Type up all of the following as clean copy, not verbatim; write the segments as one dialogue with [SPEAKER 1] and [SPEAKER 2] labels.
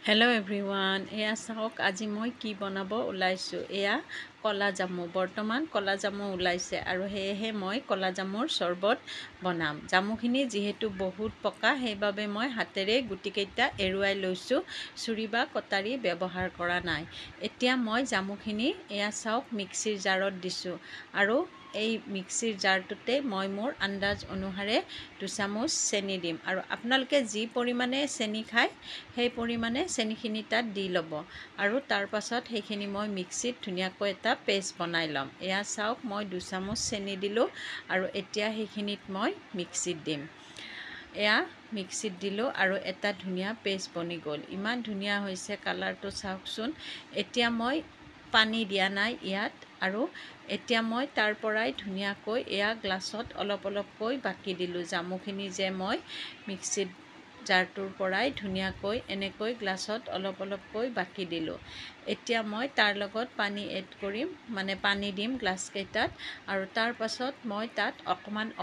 [SPEAKER 1] Hello' everyone, এয়া চাওক আজি মই কি বনাব ওলাইছোঁ। এয়া কলা জামু, বৰ্তমান কলা জামু ওলাইছে আৰু সেয়েহে মই কলা জামুৰ চৰ্বত বনাম। জামুখিনি যিহেতু বহুত পকা, সেইবাবে মই হাতেৰে গুটিকেইটা এৰুৱাই লৈছোঁ, ছুৰী বা কটাৰী ব্যৱহাৰ কৰা নাই। এতিয়া মই জামুখিনি এয়া চাওক মিক্সিৰ জাৰত দিছোঁ আৰু এই মিক্সিৰ জাৰটোতে মই মোৰ আন্দাজ অনুসাৰে 2 চামুচ চেনি দিম আৰু আপোনালোকে যি পৰিমাণে চেনি খায় সেই পৰিমাণে চেনিখিনি তাত দি ল'ব আৰু তাৰ পাছত সেইখিনি মই মিক্সিত ধুনীয়াকৈ এটা পেষ্ট বনাই ল'ম। এয়া চাওক মই 2 চামুচ চেনি দিলোঁ আৰু এতিয়া সেইখিনিত মই মিক্সিত দিম। এয়া মিক্সিত দিলোঁ আৰু এটা ধুনীয়া পেষ্ট বনি গ'ল। ইমান ধুনীয়া হৈছে কালাৰটো চাওকচোন। এতিয়া মই পানী দিয়া নাই ইয়াত আৰু এতিয়া মই তাৰ পৰাই ধুনীয়াকৈ এয়া গ্লাছত অলপ অলপকৈ বাকি দিলোঁ। জামুখিনি যে মই মিক্সিত জাৰটোৰ পৰাই ধুনীয়াকৈ এনেকৈ গ্লাছত অলপ অলপকৈ বাকি দিলোঁ। এতিয়া মই তাৰ লগত পানী এড কৰিম, মানে পানী দিম গ্লাছকেইটাত আৰু তাৰ পাছত মই তাত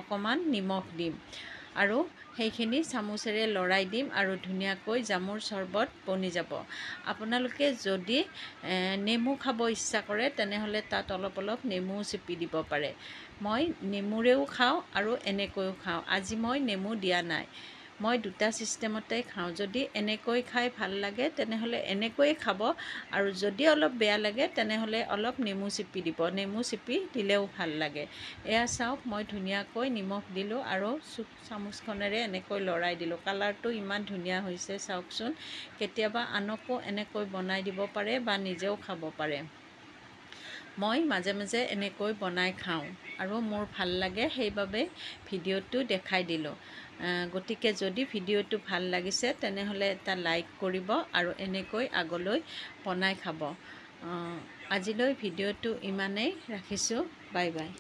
[SPEAKER 1] অকণমান নিমখ দিম আৰু সেইখিনি চামুচেৰে লৰাই দিম আৰু ধুনীয়াকৈ জামুৰ চৰ্বত বনি যাব। আপোনালোকে যদি নেমু খাব ইচ্ছা কৰে তেনেহ'লে তাত অলপ অলপ নেমুও চেপি দিব পাৰে। মই নেমুৰেও খাওঁ আৰু এনেকৈও খাওঁ। আজি মই নেমু দিয়া নাই। মই দুটা ছিষ্টেমতে খাওঁ। যদি এনেকৈ খাই ভাল লাগে তেনেহ'লে এনেকৈয়ে খাব আৰু যদি অলপ বেয়া লাগে তেনেহ'লে অলপ নেমু চেপি দিব। নেমু চেপি দিলেও ভাল লাগে। এয়া চাওক মই ধুনীয়াকৈ নিমখ দিলোঁ আৰু চামুচখনেৰে এনেকৈ লৰাই দিলোঁ। কালাৰটো ইমান ধুনীয়া হৈছে চাওকচোন। কেতিয়াবা আনকো এনেকৈ বনাই দিব পাৰে বা নিজেও খাব পাৰে। মই মাজে মাজে এনেকৈ বনাই খাওঁ আৰু মোৰ ভাল লাগে, সেইবাবে ভিডিঅ'টো দেখাই দিলোঁ। গতিকে যদি ভিডিঅ'টো ভাল লাগিছে তেনেহ'লে এটা লাইক কৰিব আৰু এনেকৈ আগলৈ বনাই খাব। আজিলৈ ভিডিঅ'টো ইমানেই, ৰাখিছোঁ। Bye bye.